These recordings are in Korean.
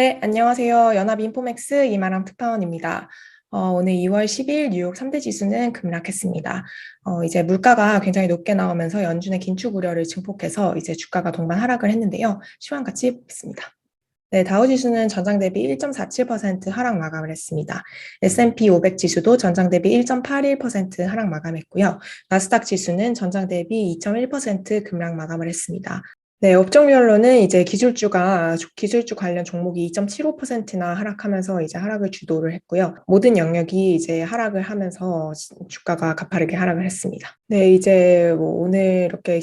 네, 안녕하세요. 연합인포맥스 이마람 특파원입니다. 오늘 2월 10일 뉴욕 3대 지수는 급락했습니다. 이제 물가가 굉장히 높게 나오면서 연준의 긴축 우려를 증폭해서 이제 주가가 동반 하락을 했는데요. 시황 같이 보겠습니다. 네, 다우 지수는 전장 대비 1.47% 하락 마감을 했습니다. S&P 500 지수도 전장 대비 1.81% 하락 마감했고요. 나스닥 지수는 전장 대비 2.1% 급락 마감을 했습니다. 네, 업종별로는 이제 기술주 관련 종목이 2.75%나 하락하면서 이제 하락을 주도를 했고요. 모든 영역이 이제 하락을 하면서 주가가 가파르게 하락을 했습니다. 네, 이제 뭐 오늘 이렇게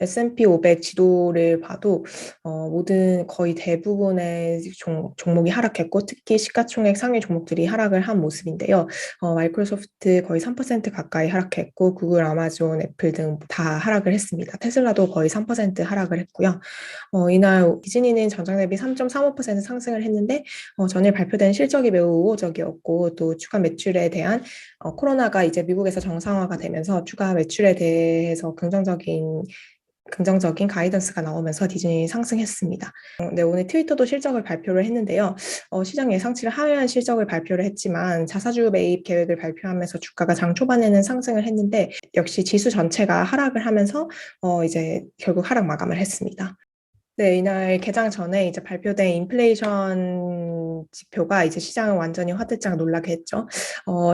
S&P 500 지도를 봐도 모든 거의 대부분의 종목이 하락했고 특히 시가총액 상위 종목들이 하락을 한 모습인데요. 마이크로소프트 거의 3% 가까이 하락했고 구글, 아마존, 애플 등 다 하락을 했습니다. 테슬라도 거의 3% 하락을 했고요. 이날 디즈니는 전장 대비 3.35% 상승을 했는데 전일 발표된 실적이 매우 우호적이었고 또 추가 매출에 대한 코로나가 이제 미국에서 정상화가 되면서 추가 매출에 대해서 긍정적인 가이던스가 나오면서 디즈니 상승했습니다. 네, 오늘 트위터도 실적을 발표를 했는데요. 시장 예상치를 하회한 실적을 발표를 했지만 자사주 매입 계획을 발표하면서 주가가 장 초반에는 상승을 했는데 역시 지수 전체가 하락을 하면서 이제 결국 하락 마감을 했습니다. 네, 이날 개장 전에 이제 발표된 인플레이션 지표가 이제 시장을 완전히 화들짝 놀라게 했죠.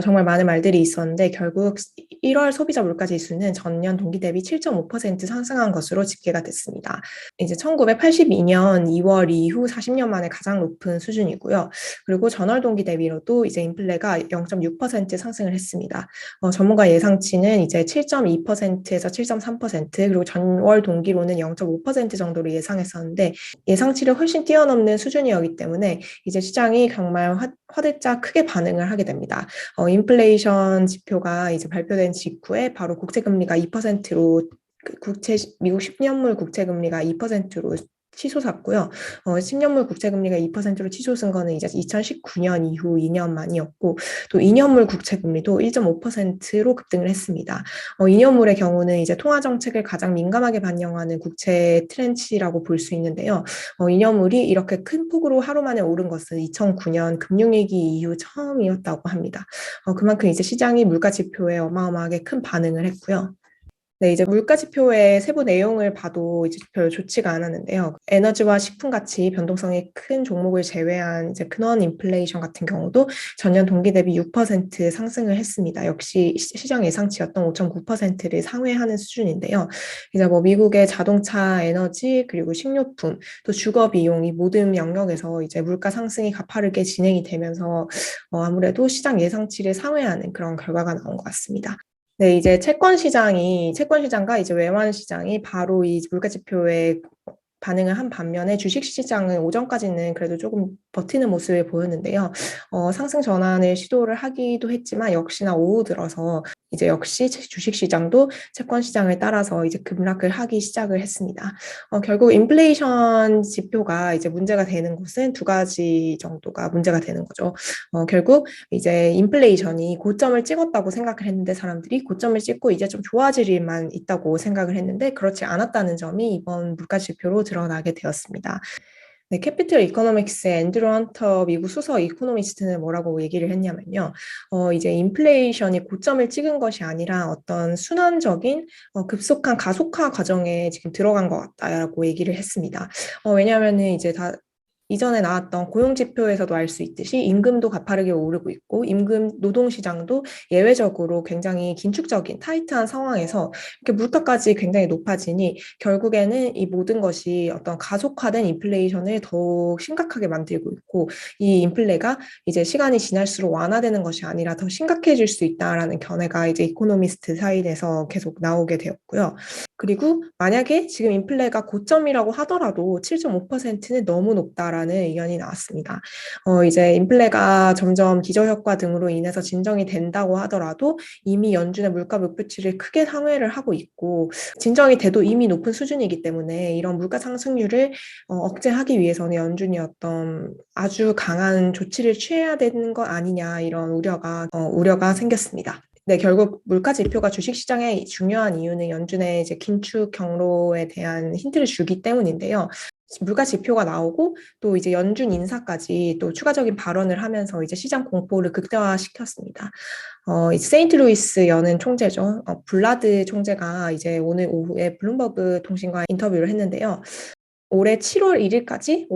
정말 많은 말들이 있었는데 결국 1월 소비자 물가 지수는 전년 동기 대비 7.5% 상승한 것으로 집계가 됐습니다. 이제 1982년 2월 이후 40년 만에 가장 높은 수준이고요. 그리고 전월 동기 대비로도 이제 인플레가 0.6% 상승을 했습니다. 전문가 예상치는 이제 7.2%에서 7.3% 그리고 전월 동기로는 0.5% 정도로 예상했었는데 예상치를 훨씬 뛰어넘는 수준이었기 때문에 이제 시장이 정말 화들짝 크게 반응을 하게 됩니다. 인플레이션 지표가 이제 발표된 직후에 바로 국채금리가 2%로 미국 10년물 국채금리가 2%로 치솟았고요. 10년물 국채금리가 2%로 치솟은 거는 이제 2019년 이후 2년 만이었고 또 2년물 국채금리도 1.5%로 급등을 했습니다. 2년물의 경우는 이제 통화 정책을 가장 민감하게 반영하는 국채 트렌치라고 볼 수 있는데요. 2년물이 이렇게 큰 폭으로 하루 만에 오른 것은 2009년 금융위기 이후 처음이었다고 합니다. 그만큼 이제 시장이 물가 지표에 어마어마하게 큰 반응을 했고요. 네, 이제 물가 지표의 세부 내용을 봐도 이제 별로 좋지가 않았는데요. 에너지와 식품 같이 변동성이 큰 종목을 제외한 이제 근원 인플레이션 같은 경우도 전년 동기 대비 6% 상승을 했습니다. 역시 시장 예상치였던 5.9%를 상회하는 수준인데요. 이제 뭐 미국의 자동차, 에너지, 그리고 식료품, 또 주거 비용 이 모든 영역에서 이제 물가 상승이 가파르게 진행이 되면서 아무래도 시장 예상치를 상회하는 그런 결과가 나온 것 같습니다. 네, 이제 채권 시장과 이제 외환 시장이 바로 이 물가 지표에 반응을 한 반면에 주식 시장은 오전까지는 그래도 조금 버티는 모습을 보였는데요. 상승 전환을 시도를 하기도 했지만 역시나 오후 들어서 이제 역시 주식 시장도 채권 시장을 따라서 이제 급락을 하기 시작을 했습니다. 결국 인플레이션 지표가 이제 문제가 되는 것은 두 가지 정도가 문제가 되는 거죠. 결국 이제 인플레이션이 고점을 찍었다고 생각을 했는데 사람들이 고점을 찍고 이제 좀 좋아질 일만 있다고 생각을 했는데 그렇지 않았다는 점이 이번 물가 지표로 드러나게 되었습니다. 네, 캐피털 이코노믹스의 앤드루 헌터 미국 수석 이코노미스트는 뭐라고 얘기를 했냐면요. 이제 인플레이션이 고점을 찍은 것이 아니라 어떤 순환적인 급속한 가속화 과정에 지금 들어간 것 같다라고 얘기를 했습니다. 왜냐하면은 이제 다 이전에 나왔던 고용지표에서도 알 수 있듯이 임금도 가파르게 오르고 있고 노동시장도 예외적으로 굉장히 긴축적인 타이트한 상황에서 이렇게 물가까지 굉장히 높아지니 결국에는 이 모든 것이 어떤 가속화된 인플레이션을 더욱 심각하게 만들고 있고 이 인플레가 이제 시간이 지날수록 완화되는 것이 아니라 더 심각해질 수 있다라는 견해가 이제 이코노미스트 사이에서 계속 나오게 되었고요. 그리고 만약에 지금 인플레가 고점이라고 하더라도 7.5%는 너무 높다라는 의견이 나왔습니다. 이제 인플레가 점점 기저효과 등으로 인해서 진정이 된다고 하더라도 이미 연준의 물가 목표치를 크게 상회를 하고 있고 진정이 돼도 이미 높은 수준이기 때문에 이런 물가 상승률을 억제하기 위해서는 연준이 어떤 아주 강한 조치를 취해야 되는 거 아니냐 이런 우려가 생겼습니다. 네, 결국 물가 지표가 주식시장의 중요한 이유는 연준의 이제 긴축 경로에 대한 힌트를 주기 때문인데요. 물가 지표가 나오고 또 이제 연준 인사까지 또 추가적인 발언을 하면서 이제 시장 공포를 극대화시켰습니다. 이제 세인트루이스 연은 총재죠. 블라드 총재가 이제 오늘 오후에 블룸버그 통신과 인터뷰를 했는데요. 올해 7월까지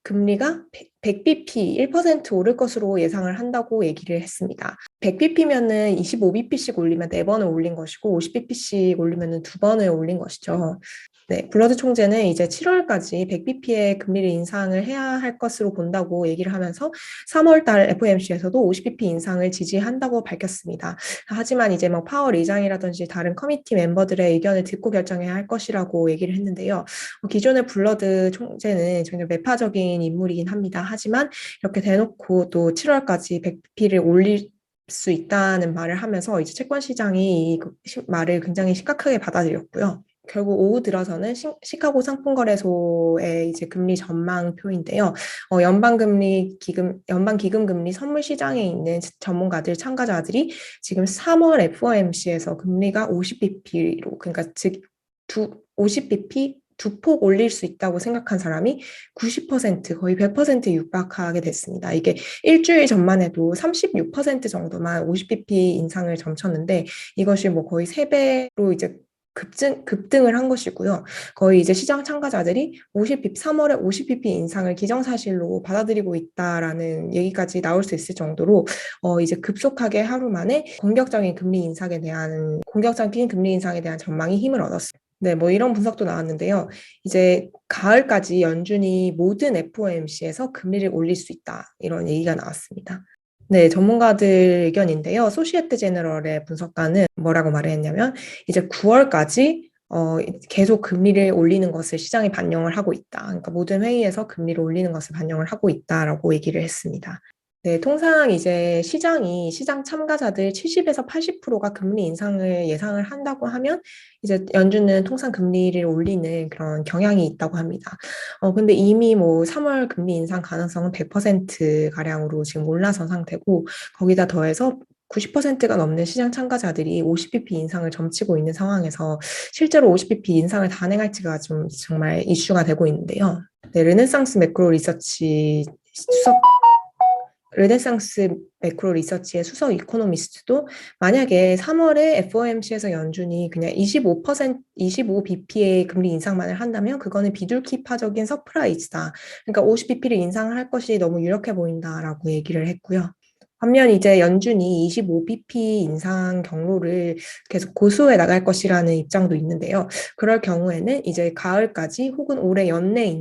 금리가 100bp, 1% 오를 것으로 예상을 한다고 얘기를 했습니다. 100bp면은 25bp씩 올리면 4번을 올린 것이고 50bp씩 올리면은 2번을 올린 것이죠. 네, 블러드 총재는 이제 7월까지 100bp의 금리를 인상을 해야 할 것으로 본다고 얘기를 하면서 3월 달 FOMC에서도 50bp 인상을 지지한다고 밝혔습니다. 하지만 이제 뭐 파월 의장이라든지 다른 커미티 멤버들의 의견을 듣고 결정해야 할 것이라고 얘기를 했는데요. 기존의 블러드 총재는 전혀 매파적인 인물이긴 합니다. 하지만 이렇게 대놓고 또 7월까지 100bp를 올릴 수 있다는 말을 하면서 이제 채권 시장이 이 말을 굉장히 심각하게 받아들였고요. 결국 오후 들어서는 시카고 상품거래소의 이제 금리 전망표인데요. 연방기금금리 선물 시장에 있는 전문가들, 참가자들이 지금 3월 FOMC에서 금리가 50bp로, 그러니까 즉 50bp 두 폭 올릴 수 있다고 생각한 사람이 90% 거의 100% 육박하게 됐습니다. 이게 일주일 전만 해도 36% 정도만 50bp 인상을 점쳤는데 이것이 뭐 거의 3배로 이제 급등을 한 것이고요. 거의 이제 시장 참가자들이 3월에 50bp 인상을 기정사실로 받아들이고 있다라는 얘기까지 나올 수 있을 정도로 이제 급속하게 하루 만에 공격적인 금리 인상에 대한 전망이 힘을 얻었습니다. 네, 뭐 이런 분석도 나왔는데요. 이제 가을까지 연준이 모든 FOMC에서 금리를 올릴 수 있다. 이런 얘기가 나왔습니다. 네, 전문가들 의견인데요. 소시에테 제너럴의 분석가는 뭐라고 말했냐면 이제 9월까지 계속 금리를 올리는 것을 시장이 반영을 하고 있다. 그러니까 모든 회의에서 금리를 올리는 것을 반영을 하고 있다라고 얘기를 했습니다. 네, 통상 이제 시장 참가자들 70에서 80%가 금리 인상을 예상을 한다고 하면 이제 연준은 통상 금리를 올리는 그런 경향이 있다고 합니다. 근데 이미 뭐 3월 금리 인상 가능성은 100%가량으로 지금 올라선 상태고 거기다 더해서 90%가 넘는 시장 참가자들이 50bp 인상을 점치고 있는 상황에서 실제로 50bp 인상을 단행할지가 좀 정말 이슈가 되고 있는데요. 네, 르네상스 매크로 리서치의 수석 이코노미스트도 만약에 3월에 FOMC에서 연준이 그냥 25bp의 금리 인상만을 한다면 그거는 비둘기파적인 서프라이즈다. 그러니까 50bp를 인상할 것이 너무 유력해 보인다라고 얘기를 했고요. 반면 이제 연준이 25bp 인상 경로를 계속 고수해 나갈 것이라는 입장도 있는데요. 그럴 경우에는 이제 가을까지 혹은 올해 연내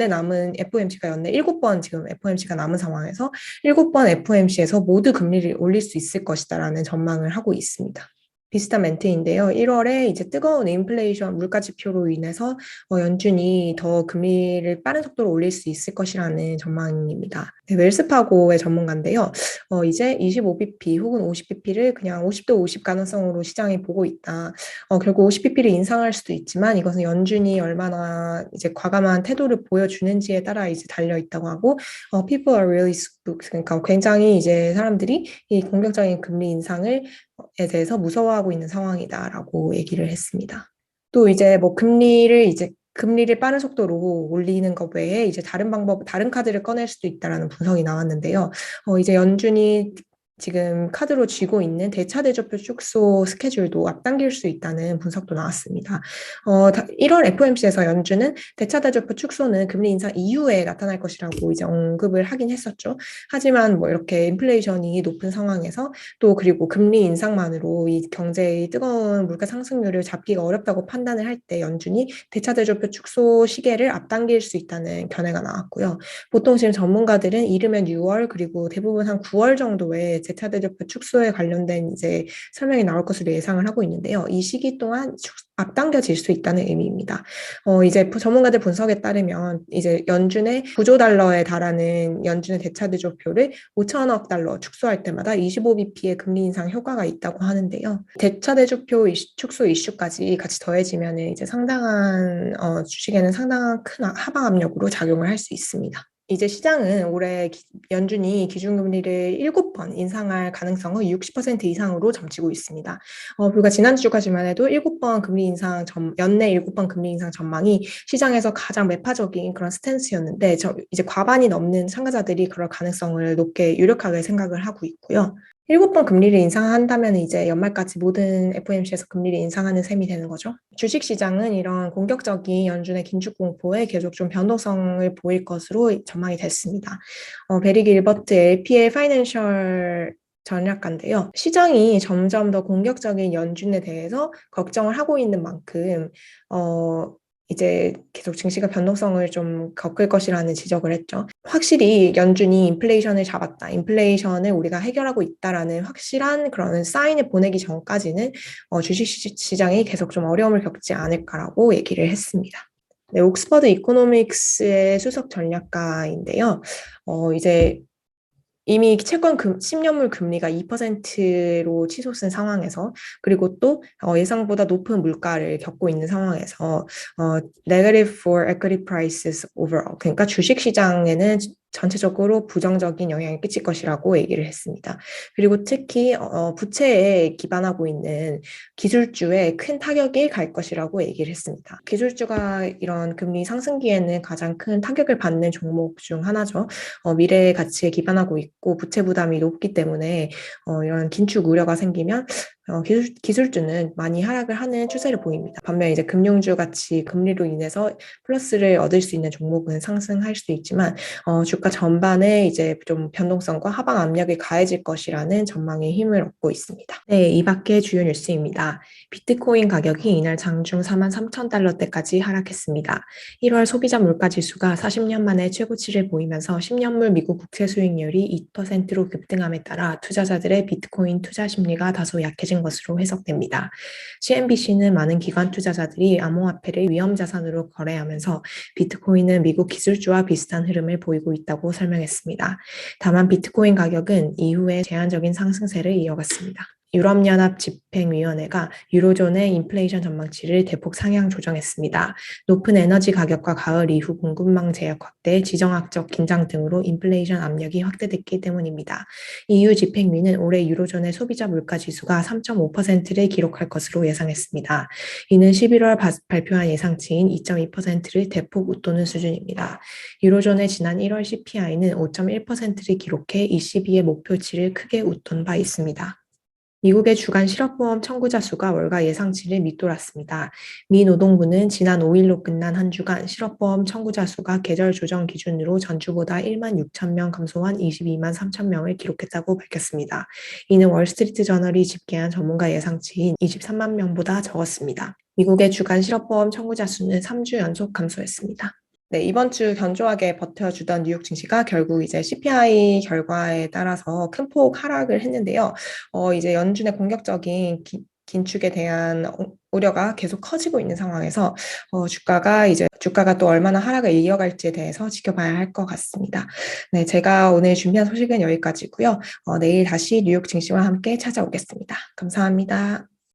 남은 FOMC가 연내 7번 지금 FOMC가 남은 상황에서 7번 FOMC에서 모두 금리를 올릴 수 있을 것이다라는 전망을 하고 있습니다. 비슷한 멘트인데요. 1월에 이제 뜨거운 인플레이션 물가 지표로 인해서 연준이 더 금리를 빠른 속도로 올릴 수 있을 것이라는 전망입니다. 네, 웰스파고의 전문가인데요. 이제 25bp 혹은 50bp를 그냥 50대 50 가능성으로 시장이 보고 있다. 결국 50bp를 인상할 수도 있지만 이것은 연준이 얼마나 이제 과감한 태도를 보여주는지에 따라 이제 달려 있다고 하고, people are really spooked. 그러니까 굉장히 이제 사람들이 이 공격적인 금리 인상을 에 대해서 무서워하고 있는 상황이다라고 얘기를 했습니다. 또 이제 뭐 금리를 빠른 속도로 올리는 것 외에 이제 다른 카드를 꺼낼 수도 있다라는 분석이 나왔는데요. 이제 연준이 지금 카드로 쥐고 있는 대차대조표 축소 스케줄도 앞당길 수 있다는 분석도 나왔습니다. 1월 FOMC에서 연준은 대차대조표 축소는 금리 인상 이후에 나타날 것이라고 이제 언급을 하긴 했었죠. 하지만 뭐 이렇게 인플레이션이 높은 상황에서 또 그리고 금리 인상만으로 이 경제의 뜨거운 물가 상승률을 잡기가 어렵다고 판단을 할 때 연준이 대차대조표 축소 시계를 앞당길 수 있다는 견해가 나왔고요. 보통 지금 전문가들은 이르면 6월 그리고 대부분 한 9월 정도에 대차대조표 축소에 관련된 이제 설명이 나올 것으로 예상을 하고 있는데요. 이 시기 동안 앞당겨질 수 있다는 의미입니다. 이제 전문가들 분석에 따르면 이제 연준의 9조 달러에 달하는 연준의 대차대조표를 5천억 달러 축소할 때마다 25bp의 금리 인상 효과가 있다고 하는데요. 대차대조표 축소 이슈까지 같이 더해지면 이제 주식에는 상당한 큰 하방 압력으로 작용을 할 수 있습니다. 이제 시장은 올해 연준이 기준금리를 7번 인상할 가능성을 60% 이상으로 점치고 있습니다. 불과 지난주까지만 해도 7번 금리 인상 연내 7번 금리 인상 전망이 시장에서 가장 매파적인 그런 스탠스였는데 이제 과반이 넘는 참가자들이 그럴 가능성을 높게 유력하게 생각을 하고 있고요. 7번 금리를 인상한다면 이제 연말까지 모든 FOMC에서 금리를 인상하는 셈이 되는 거죠. 주식시장은 이런 공격적인 연준의 긴축 공포에 계속 좀 변동성을 보일 것으로 전망이 됐습니다. 베리 길버트 LP의 파이낸셜 전략가인데요. 시장이 점점 더 공격적인 연준에 대해서 걱정을 하고 있는 만큼 이제 계속 증시가 변동성을 좀 겪을 것이라는 지적을 했죠. 확실히 연준이 인플레이션을 잡았다. 인플레이션을 우리가 해결하고 있다라는 확실한 그런 사인을 보내기 전까지는 주식시장이 계속 좀 어려움을 겪지 않을까라고 얘기를 했습니다. 네, 옥스퍼드 이코노믹스의 수석 전략가인데요. 이제 이미 채권 10년물 금리가 2%로 치솟은 상황에서 그리고 또 예상보다 높은 물가를 겪고 있는 상황에서 negative for equity prices overall 그러니까 주식 시장에는 전체적으로 부정적인 영향을 끼칠 것이라고 얘기를 했습니다. 그리고 특히 부채에 기반하고 있는 기술주에 큰 타격이 갈 것이라고 얘기를 했습니다. 기술주가 이런 금리 상승기에는 가장 큰 타격을 받는 종목 중 하나죠. 미래의 가치에 기반하고 있고 부채 부담이 높기 때문에 이런 긴축 우려가 생기면 기술주는 많이 하락을 하는 추세를 보입니다. 반면 이제 금융주 같이 금리로 인해서 플러스를 얻을 수 있는 종목은 상승할 수도 있지만 주가 전반에 이제 좀 변동성과 하방 압력이 가해질 것이라는 전망에 힘을 얻고 있습니다. 네, 이 밖에 주요 뉴스입니다. 비트코인 가격이 이날 장중 43,000달러대까지 하락했습니다. 1월 소비자 물가 지수가 40년 만에 최고치를 보이면서 10년물 미국 국채 수익률이 2%로 급등함에 따라 투자자들의 비트코인 투자 심리가 다소 약해진 것으로 해석됩니다. CNBC는 많은 기관 투자자들이 암호화폐를 위험 자산으로 거래하면서 비트코인은 미국 기술주와 비슷한 흐름을 보이고 있다고 설명했습니다. 다만 비트코인 가격은 이후에 제한적인 상승세를 이어갔습니다. 유럽연합 집행위원회가 유로존의 인플레이션 전망치를 대폭 상향 조정했습니다. 높은 에너지 가격과 가을 이후 공급망 제약 확대, 지정학적 긴장 등으로 인플레이션 압력이 확대됐기 때문입니다. EU 집행위는 올해 유로존의 소비자 물가 지수가 3.5%를 기록할 것으로 예상했습니다. 이는 11월 발표한 예상치인 2.2%를 대폭 웃도는 수준입니다. 유로존의 지난 1월 CPI는 5.1%를 기록해 22의 목표치를 크게 웃돈 바 있습니다. 미국의 주간 실업보험 청구자 수가 월가 예상치를 밑돌았습니다. 미 노동부는 지난 5일로 끝난 한 주간 실업보험 청구자 수가 계절 조정 기준으로 전주보다 1만 6천 명 감소한 22만 3천 명을 기록했다고 밝혔습니다. 이는 월스트리트 저널이 집계한 전문가 예상치인 23만 명보다 적었습니다. 미국의 주간 실업보험 청구자 수는 3주 연속 감소했습니다. 네, 이번 주 견조하게 버텨주던 뉴욕 증시가 결국 이제 CPI 결과에 따라서 큰 폭 하락을 했는데요. 이제 연준의 공격적인 긴축에 대한 우려가 계속 커지고 있는 상황에서 주가가 또 얼마나 하락을 이어갈지에 대해서 지켜봐야 할 것 같습니다. 네, 제가 오늘 준비한 소식은 여기까지고요. 내일 다시 뉴욕 증시와 함께 찾아오겠습니다. 감사합니다.